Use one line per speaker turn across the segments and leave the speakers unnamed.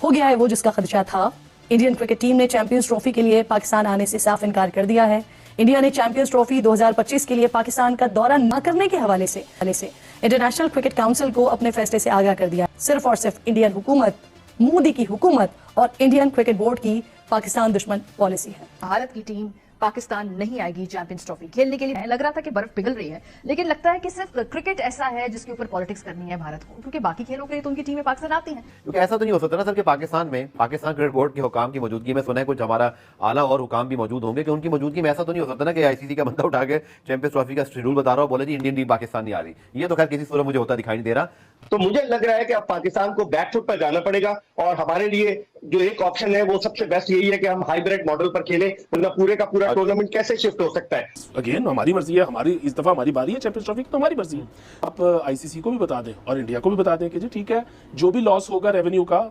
हो गया है वो जिसका खदशा था। इंडियन क्रिकेट टीम ने चैंपियंस ट्रॉफी के लिए पाकिस्तान आने से साफ इनकार कर दिया है। इंडिया ने चैंपियंस ट्रॉफी 2025 के लिए पाकिस्तान का दौरा न करने के हवाले से इंटरनेशनल क्रिकेट काउंसिल को अपने फैसले से आगाह कर दिया। सिर्फ और सिर्फ इंडियन हुकूमत, मोदी की हुकूमत और इंडियन क्रिकेट बोर्ड की पाकिस्तान दुश्मन पॉलिसी है।
भारत की टीम पाकिस्तान नहीं आएगी चैंपियंस ट्रॉफी खेलने के लिए। लग रहा था कि बर्फ पिघल रही है, लेकिन लगता है कि सिर्फ क्रिकेट ऐसा है जिसके ऊपर पॉलिटिक्स करनी है भारत को, क्योंकि बाकी खेलों के लिए तो उनकी टीमें पाकिस्तान आती हैं।
क्योंकि ऐसा तो नहीं हो सकता ना सर कि पाकिस्तान क्रिकेट बोर्ड के हुकाम की मौजूदगी में सुना है कुछ हमारा आला और हुकाम भी मौजूद होंगे, कि उनकी मौजूदगी में ऐसा तो नहीं हो सकता ना कि आईसीसी का बंदा उठा के चैंपियंस ट्रॉफी का शेड्यूल बता रहा हो, बोले जी इंडियन टीम पाकिस्तान नहीं आ रही। ये तो खैर किसी सूरत मुझे होता दिखाई नहीं दे रहा।
तो मुझे लग रहा है कि अब पाकिस्तान को बैकफुट पर जाना पड़ेगा और हमारे लिए जो एक ऑप्शन है वो सबसे बेस्ट यही है कि हम हाइब्रिड मॉडल पर खेलें, वरना पूरे का पूरा टूर्नामेंट कैसे शिफ्ट हो सकता है।
अगेन हमारी मर्जी है, हमारी इस दफा हमारी बारी है चैंपियंस ट्रॉफी की, तो हमारी मर्जी है। आप आईसीसी को भी बता दें और इंडिया को भी बता दें कि जी ठीक है, जो भी लॉस होगा रेवेन्यू का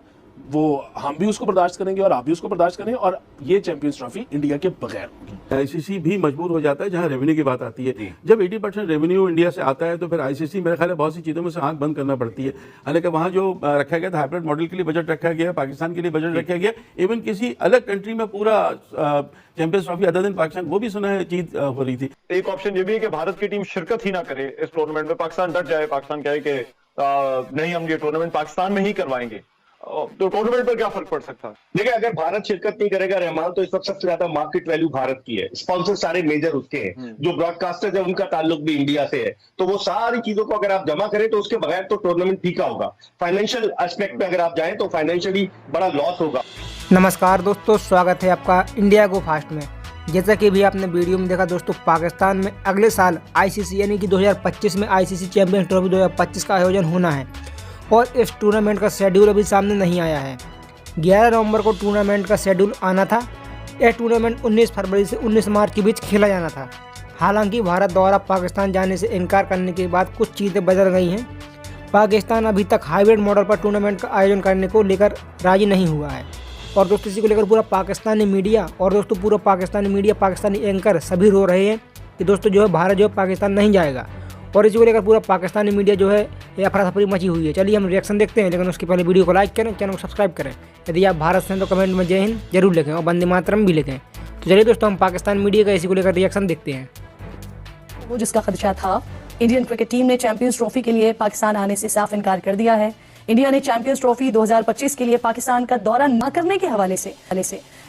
वो हम भी उसको बर्दाश्त करेंगे और आप भी उसको बर्दाश्त करें, और ये चैंपियंस ट्रॉफी इंडिया के बगैर होगी।
आईसीसी भी मजबूर हो जाता है जहां रेवेन्यू की बात आती है। जब 80% रेवेन्यू इंडिया से आता है तो फिर आईसीसी मेरे ख्याल है बहुत सी चीज़ों में से आंख बंद करना पड़ती है। हालांकि वहाँ जो रखा गया था हाइब्रिड मॉडल के लिए बजट रखा गया, पाकिस्तान के लिए बजट रखा गया, इवन किसी अलग कंट्री में पूरा चैंपियंस ट्रॉफी अदर दिन पाकिस्तान, वो भी सुना है चीज हो रही थी।
एक ऑप्शन ये भी है कि भारत की टीम शिरकत ही ना करे इस टूर्नामेंट में, पाकिस्तान डट जाए, पाकिस्तान कहे कि नहीं हम ये टूर्नामेंट पाकिस्तान में ही करवाएंगे, तो टूर्नामेंट पर क्या फर्क पड़ सकता है?
देखिए, अगर भारत शिरकत नहीं करेगा रहमान, तो इस वक्त सबसे ज्यादा मार्केट वैल्यू भारत की है, स्पॉन्सर सारे मेजर उसके हैं, जो ब्रॉडकास्टर्स है उनका ताल्लुक भी इंडिया से है, तो वो सारी चीजों को अगर आप जमा करें तो उसके बगैर तो टूर्नामेंट फीका होगा। फाइनेंशियल एस्पेक्ट में अगर आप जाएं तो फाइनेंशियली बड़ा लॉस होगा।
नमस्कार दोस्तों, स्वागत है आपका इंडिया गो फास्ट में। जैसा कि भी आपने वीडियो में देखा दोस्तों, पाकिस्तान में अगले साल आईसीसी यानी कि 2025 में आईसीसी चैंपियंस ट्रॉफी 2025 का आयोजन होना है और इस टूर्नामेंट का शेड्यूल अभी सामने नहीं आया है। 11 नवंबर को टूर्नामेंट का शेड्यूल आना था। यह टूर्नामेंट 19 फरवरी से 19 मार्च के बीच खेला जाना था। हालांकि भारत द्वारा पाकिस्तान जाने से इनकार करने के बाद कुछ चीज़ें बदल गई हैं। पाकिस्तान अभी तक हाइब्रिड मॉडल पर टूर्नामेंट का आयोजन करने को लेकर राजी नहीं हुआ है और दोस्तों इसी को लेकर पूरा पाकिस्तानी मीडिया और दोस्तों पूरा पाकिस्तानी मीडिया, पाकिस्तानी एंकर सभी रो रहे हैं कि दोस्तों जो है भारत जो है पाकिस्तान नहीं जाएगा, और इसी को लेकर पूरा पाकिस्तानी मीडिया जो है ये अफरा तफरी मची हुई है। चलिए हम रिएक्शन देखते हैं, लेकिन उसके पहले वीडियो को लाइक करें, चैनल को सब्सक्राइब करें। यदि आप भारत से हैं तो कमेंट में जय हिंद जरूर लिखें और वंदे मातरम भी लिखें। तो चलिए दोस्तों, हम पाकिस्तान मीडिया का इसी को लेकर रिएक्शन देखते हैं।
वो जिसका खदशा था। इंडियन क्रिकेट टीम ने चैंपियंस ट्रॉफी के लिए पाकिस्तान आने से साफ इनकार कर दिया है। इंडिया ने चैंपियंस ट्रॉफी 2025 के लिए पाकिस्तान का दौरा न करने के हवाले से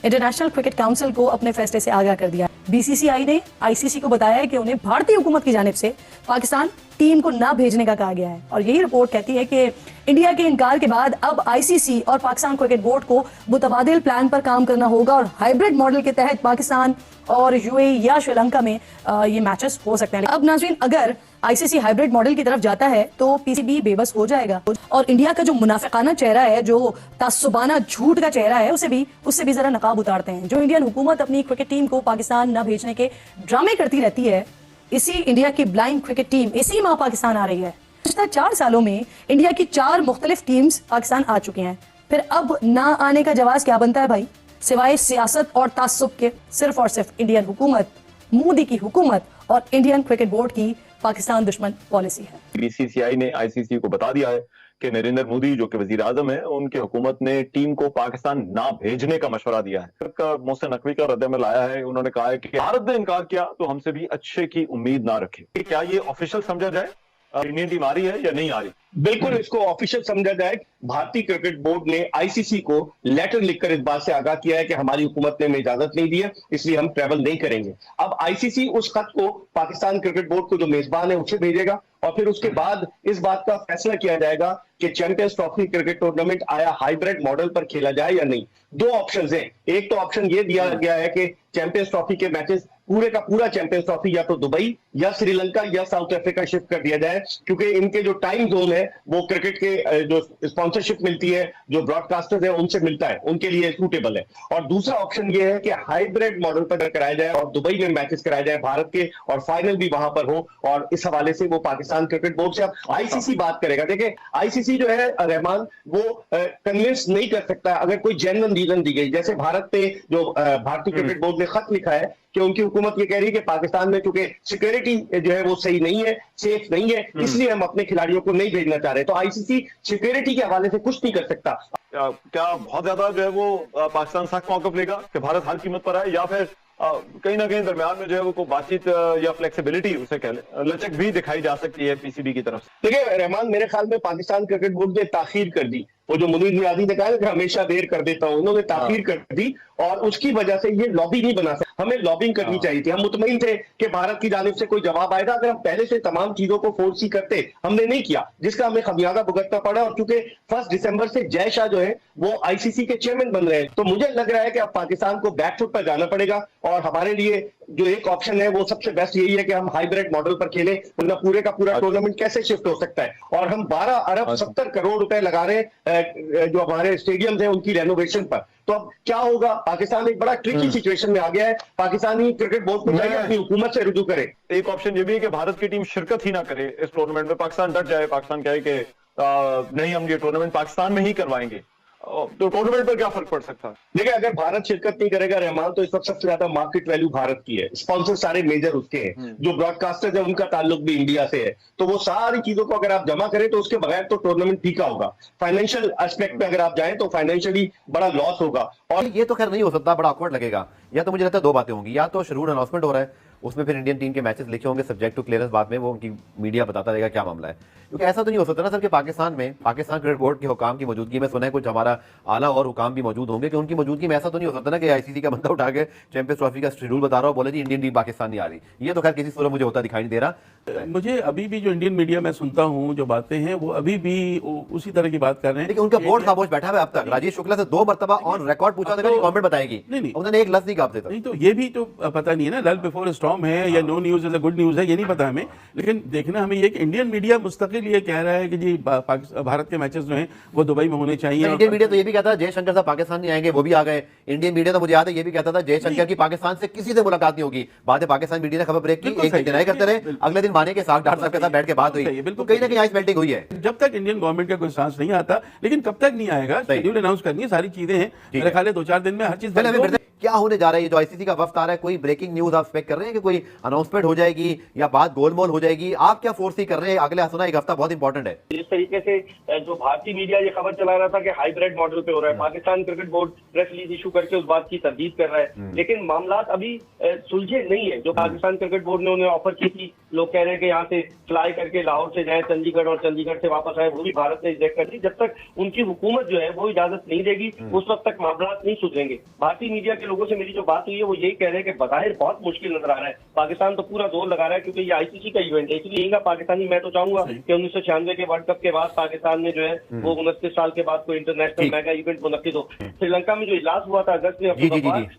इंटरनेशनल क्रिकेट काउंसिल को अपने फैसले से आगाह कर दिया। बीसीसीआई ने आईसीसी को बताया है कि उन्हें भारतीय हुकूमत की जानिब से पाकिस्तान टीम को न भेजने का कहा गया है, और यही रिपोर्ट कहती है कि इंडिया के इनकार के बाद अब आईसीसी और पाकिस्तान क्रिकेट बोर्ड को मुतबादिल प्लान पर काम करना होगा और हाइब्रिड मॉडल के तहत पाकिस्तान और यूएई या श्रीलंका में ये मैचेस हो सकते हैं। अब नाज़रीन, अगर आईसीसी हाइब्रिड मॉडल की तरफ जाता है तो पीसीबी बेबस हो जाएगा और इंडिया का जो मुनाफिकाना चेहरा है, जो तासुबाना झूठ का चेहरा है, उससे भी जरा नकाब उतारते हैं। जो इंडियन हुकूमत अपनी क्रिकेट टीम को पाकिस्तान न भेजने के ड्रामे करती रहती है, इसी इंडिया की ब्लाइंड क्रिकेट टीम इसी माह पाकिस्तान आ रही है। पिछले 4 सालों में इंडिया की 4 मुख्तलिफ टीम्स पाकिस्तान आ चुकी हैं। फिर अब ना आने का जवाब क्या बनता है भाई, सिवाय सियासत और तासुब के? सिर्फ और सिर्फ इंडियन हुकूमत, मोदी की हुकूमत और इंडियन क्रिकेट बोर्ड की पाकिस्तान दुश्मन पॉलिसी है।
बीसीसीआई ने आईसीसी को बता दिया है कि नरेंद्र मोदी जो कि वजीर आजम है, उनकी हुकूमत ने टीम को पाकिस्तान ना भेजने का मशवरा दिया है। मोहसिन नकवी का रद्द-ए-अमल आया है, उन्होंने कहा है कि भारत ने इनकार किया तो हमसे भी अच्छे की उम्मीद ना रखें। क्या ये ऑफिशियल समझा जाए, इंडियन टीम आ रही है या नहीं आ रही?
बिल्कुल इसको ऑफिशियल समझा जाए। भारतीय क्रिकेट बोर्ड ने आईसीसी को लेटर लिखकर इस बात से आगाह किया है कि हमारी हुकूमत ने हमें इजाजत नहीं दी है, इसलिए हम ट्रैवल नहीं करेंगे। अब आईसीसी उस खत को पाकिस्तान क्रिकेट बोर्ड को जो मेजबान है उसे भेजेगा और फिर उसके बाद इस बात का फैसला किया जाएगा कि चैंपियंस ट्रॉफी क्रिकेट टूर्नामेंट आया हाइब्रिड मॉडल पर खेला जाए या नहीं। 2 ऑप्शंस हैं। एक तो ऑप्शन ये दिया गया है कि चैंपियंस ट्रॉफी के मैचेस पूरे का पूरा चैंपियंस ट्रॉफी या तो दुबई या श्रीलंका या साउथ अफ्रीका शिफ्ट कर दिया जाए, क्योंकि इनके जो टाइम जोन है वो क्रिकेट के जो स्पॉन्सरशिप मिलती है, जो ब्रॉडकास्टर्स है उनसे मिलता है, उनके लिए सूटेबल है। और दूसरा ऑप्शन ये है कि हाइब्रिड मॉडल पर कराया जाए और दुबई में मैचेस कराए जाए भारत के, और फाइनल भी वहां पर हो, और इस हवाले से वो पाकिस्तान क्रिकेट बोर्ड से अब आईसीसी बात करेगा। देखिए, आईसीसी जो है रहमान, वो कन्विंस नहीं कर सकता अगर कोई जेन्युइन रीजन दी गई। जैसे भारत पे जो भारतीय क्रिकेट बोर्ड ने खत लिखा है कि उनकी हुकूमत ये कह रही है कि पाकिस्तान में चूंकि सिक्योरिटी जो है वो सही नहीं है, सेफ नहीं है, इसलिए हम अपने खिलाड़ियों को नहीं भेजना चाह रहे। तो आईसीसी सिक्योरिटी के हवाले से कुछ नहीं कर सकता।
क्या बहुत ज्यादा जो है वो पाकिस्तान सख्त मौकफ लेगा कि भारत हर कीमत पर आए, या फिर कहीं ना कहीं दरमियान में जो है वो कोई बातचीत या फ्लेक्सिबिलिटी उसे कह ले लचक भी दिखाई जा सकती है पीसीबी की तरफ से?
देखिए रहमान, मेरे ख्याल में पाकिस्तान क्रिकेट बोर्ड ने ताखीर कर दी। वो जो मुनीर नियाजी ने कहा कि हमेशा देर कर देता हूं, उन्होंने ताखीर कर दी और उसकी वजह से ये लॉबी नहीं बना सकता। हमें लॉबिंग करनी चाहिए थी। हम मुतमईन थे कि भारत की जानिब से कोई जवाब आएगा। अगर हम पहले से तमाम चीजों को फोर्स ही करते, हमने नहीं किया, जिसका हमें खमियाजा भुगतना पड़ा। और चूंकि 1 दिसंबर से जय शाह जो है वो आईसीसी के चेयरमैन बन रहे हैं, तो मुझे लग रहा है कि अब पाकिस्तान को बैकफुट पर जाना पड़ेगा। और हमारे लिए जो एक ऑप्शन है वो सबसे बेस्ट यही है कि हम हाइब्रिड मॉडल पर खेलें, वरना पूरे का पूरा टूर्नामेंट कैसे शिफ्ट हो सकता है। और हम 12 अरब 70 करोड़ रुपए लगा रहे हैं जो हमारे स्टेडियम हैं उनकी रेनोवेशन पर। तो अब क्या होगा? पाकिस्तान एक बड़ा ट्रिकी सिचुएशन में आ गया है। पाकिस्तानी क्रिकेट बोर्ड को चाहिए अपनी हुकूमत से रुजू करे।
एक ऑप्शन ये भी है कि भारत की टीम शिरकत ही ना करे इस टूर्नामेंट में, पाकिस्तान डट जाए, पाकिस्तान कहे कि नहीं हम ये टूर्नामेंट पाकिस्तान में ही करवाएंगे, तो टूर्नामेंट पर क्या फर्क पड़ सकता है?
देखिए, अगर भारत शिरकत नहीं करेगा रहमान, तो इस वक्त सबसे ज्यादा मार्केट वैल्यू भारत की है। स्पॉन्सर सारे मेजर उसके हैं, जो ब्रॉडकास्टर्स है उनका ताल्लुक भी इंडिया से है। तो वो सारी चीजों को अगर आप जमा करें तो उसके बगैर तो टूर्नामेंट फीका होगा। फाइनेंशियल एस्पेक्ट पे अगर आप जाएं तो फाइनेंशियली बड़ा लॉस होगा।
और ये तो खैर नहीं हो सकता, बड़ा ऑकवर्ड लगेगा। या तो मुझे लगता है दो बातें होंगी, या तो शेड्यूल अनाउंसमेंट हो रहा है, उसमें फिर इंडियन टीम के मैचेस लिखे होंगे सब्जेक्ट टू क्लियरेंस, बाद में वो उनकी मीडिया बताता रहेगा क्या मामला है। क्योंकि ऐसा तो नहीं हो सकता ना सर कि पाकिस्तान क्रिकेट बोर्ड के हुकाम की मौजूदगी में सुना है कुछ हमारा आला और हुकाम भी मौजूद होंगे, कि उनकी मौजूदगी में ऐसा तो नहीं हो सकता ना कि आईसीसी का बंदा उठा के चैंपियंस ट्रॉफी का शेड्यूल बता रहा हो, बोले जी इंडियन टीम पाकिस्तान नहीं आ रही। ये तो खैर किसी सूरत मुझे होता दिखाई नहीं दे रहा।
मुझे अभी भी जो इंडियन मीडिया में सुनता हूँ जो बातें हैं वो अभी भी उसी तरह की बात कर रहे हैं।
लेकिन उनका बोर्ड खामोश बैठा है अब तक। राजेश शुक्ला से 2 मरतबा ऑन रिकॉर्ड पूछा था कि गवर्नमेंट बताएगी,
नहीं
उन्होंने एक लफ्ज नहीं कहा अब तक।
नहीं, तो ये भी तो पता नहीं है ना, लल बिफोर स्टॉर्म है या no news is a good news है, ये नहीं पता हमें। लेकिन देखना हमें ये कि इंडियन मीडिया मुस्तकिल ये कह रहा है कि जी भारत के मैचेस जो हैं वो दुबई में होने चाहिए।
इंडियन मीडिया तो ये भी कहता था जयशंकर साहब पाकिस्तान नहीं आएंगे, वो भी आ गए। इंडियन मीडिया तो मुझे याद है ये भी कहता था जयशंकर की पाकिस्तान से किसी से मुलाकात नहीं होगी। बाद में पाकिस्तान मीडिया ने खबर ब्रेक की, एक दिन डिनाई करते रहे, अगले दिन माने के साथ डाक्टर साहब के साथ बैठ के बात हुई। तो कहीं ना कहीं आइस मेल्टिंग हुई है।
जब तक इंडियन गवर्नमेंट का कोई सांस नहीं आता, लेकिन कब तक नहीं आएगा, शेड्यूल अनाउंस करनी है, सारी चीजें हैं। मेरे ख्याल है 2-4 दिन में हर चीज।
क्या होने जा रहा है? ये जो आईसीसी का वफ्द आ रहा है, कोई ब्रेकिंग न्यूज आप एक्सपेक्ट कर रहे हैं कि कोई अनाउंसमेंट हो जाएगी या बात गोलमोल हो जाएगी? आप क्या फोर्स कर रहे हैं? अगले सुना एक हफ्ता बहुत इंपॉर्टेंट है।
जिस तरीके से जो भारतीय मीडिया ये खबर चला रहा था कि हाइब्रिड मॉडल पे हो रहा है, Pakistan cricket board press release issue करके उस बात की तरदीद कर रहा है, लेकिन मामला अभी सुलझे नहीं है। जो पाकिस्तान क्रिकेट बोर्ड ने उन्हें ऑफर की थी, लोग कह रहे हैं कि यहाँ से फ्लाई करके लाहौर से जाए चंडीगढ़ और चंडीगढ़ से वापस आए, वो भी भारत ने रिजेक्ट कर दी। जब तक उनकी हुकूमत जो है वो इजाजत नहीं देगी उस वक्त तक मामला नहीं सुधरेंगे। भारतीय मीडिया के लोगों से मेरी जो बात हुई है वो यही कह रहे हैं कि बज़ाहिर बहुत मुश्किल नजर आ रहा है। पाकिस्तान तो पूरा जोर लगा रहा है क्योंकि ये आईसीसी का इवेंट है, इसलिए पाकिस्तानी मैं तो चाहूंगा कि 1996 के वर्ल्ड कप के बाद पाकिस्तान में जो है वो 29 साल के बाद कोई इंटरनेशनल मेगा इवेंट मुनक्किद हो। श्रीलंका में जो इजलास हुआ था अगस्त में,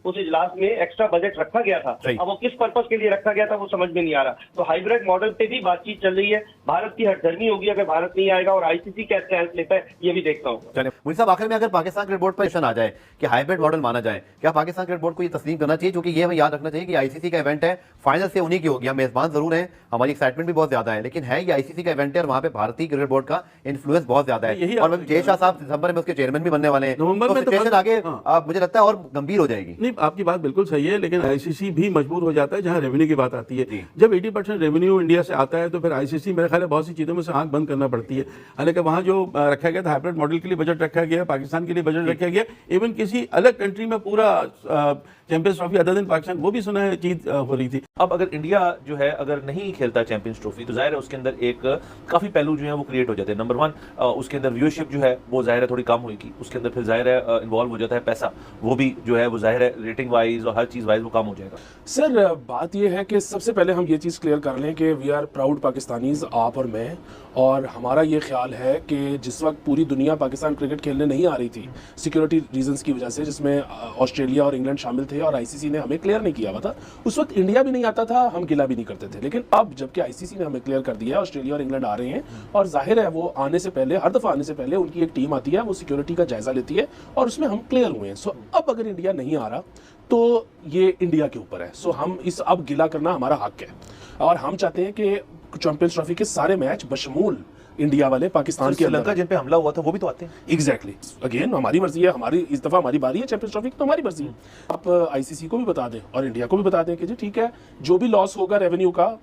उस इजलास में एक्स्ट्रा बजट रखा गया था। अब वो किस पर्पज के लिए रखा गया था वो समझ में नहीं आ रहा। तो हाइब्रिड मॉडल पे भी बातचीत चल रही है। भारत की हरधर्मी होगी अगर भारत नहीं आएगा, और आईसीसी क्या स्टैंड लेता है ये भी देखता हूँ।
चलिए मुझे साहब, आखिर में अगर पाकिस्तान क्रिकेट बोर्ड पर क्वेश्चन आ जाए कि हाइब्रिड मॉडल माना जाए, क्या पाकिस्तान क्रिकेट बोर्ड को ये तस्लीम करना चाहिए? क्योंकि ये हमें याद रखना चाहिए कि आईसीसी का इवेंट है, फाइनल से उन्हीं की होगी। हम मेजबान जरूर हैं, हमारी एक्साइटमेंट भी बहुत ज्यादा है, लेकिन है ये आईसीसी का इवेंट है और वहां पे भारतीय क्रिकेट बोर्ड का इन्फ्लुएंस बहुत ज्यादा है। और जय शाह साहब दिसंबर में उसके चेयरमैन भी बनने वाले हैं,
नवंबर में
सिचुएशन आगे मुझे लगता है और गंभीर हो जाएगी।
नहीं, आपकी बात बिल्कुल सही है, लेकिन आईसीसी भी मजबूर हो जाता है जहां रेवेन्यू की बात आती है। जब 80% रेवेन्यू इंडिया से आता है तो फिर आईसीसी मेरे ख्याल है बहुत सी चीजों में से आंख बंद करना पड़ती है। हालांकि वहां जो रखा गया था हाइब्रिड मॉडल के लिए बजट रखा गया, पाकिस्तान के लिए बजट रखा गया, इवन किसी अलग कंट्री में पूरा चैंपियंस ट्रॉफी अदर दिन पाकिस्तान, वो भी सुना है चीज हो रही थी।
अब अगर इंडिया जो है अगर नहीं खेलता चैंपियंस ट्रॉफी तो जाहिर है उसके अंदर एक काफी पहलू जो है वो क्रिएट हो जाते हैं। नंबर 1 उसके अंदर व्यूअरशिप जो है वो जाहिर है थोड़ी कम होगी। उसके अंदर फिर जाहिर है इन्वॉल्व हो जाता है पैसा, वो भी जो है वो जाहिर है रेटिंग वाइज और हर चीज वाइज वो कम हो जाएगा।
सर बात ये है कि सबसे पहले हम ये चीज़ क्लियर कर लें कि वी आर प्राउड पाकिस्तानीज, आप और मैं, और हमारा ये ख्याल है कि जिस वक्त पूरी दुनिया पाकिस्तान क्रिकेट खेलने नहीं आ रही थी सिक्योरिटी रीजंस की वजह से, जिसमें ऑस्ट्रेलिया और इंग्लैंड शामिल थे और आईसीसी ने हमें क्लियर नहीं किया हुआ था, उस वक्त इंडिया भी नहीं आता था, हम गिला भी नहीं करते थे। लेकिन अब जबकि आईसीसी ने हमें क्लियर कर दिया है, ऑस्ट्रेलिया और इंग्लैंड आ रहे हैं, और जाहिर है वो आने से पहले, हर दफा आने से पहले उनकी एक टीम आती है, वो सिक्योरिटी का जायजा लेती है और उसमें हम क्लियर हुए हैं। सो अब अगर इंडिया नहीं आ रहा तो ये इंडिया के ऊपर है। सो हम इस अब गिला करना हमारा हक है और हम चाहते हैं कि चैंपियंस ट्रॉफी के सारे मैच बशमूल इंडिया वाले पाकिस्तान के
श्रीलंका जिन पे हमला हुआ था वो भी तो आते हैं।
एग्जैक्टली अगेन हमारी मर्जी है, हमारी इस दफा हमारी बारी है चैंपियंस ट्रॉफी की, तो हमारी मर्जी है। आप आईसीसी को भी बता दें और इंडिया को भी बता दें कि जी ठीक है, जो भी लॉस होगा रेवेन्यू का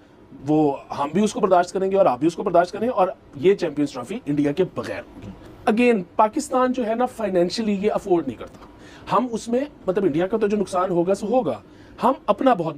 वो हम भी उसको बर्दाश्त करेंगे और आप भी उसको बर्दाश्त करें, और ये चैंपियंस ट्रॉफी इंडिया के बगैर होगी। अगेन पाकिस्तान जो है ना फाइनेंशियली ये अफोर्ड नहीं करता। हम उसमें मतलब इंडिया का तो जो नुकसान होगा सो होगा, हम अपना बहुत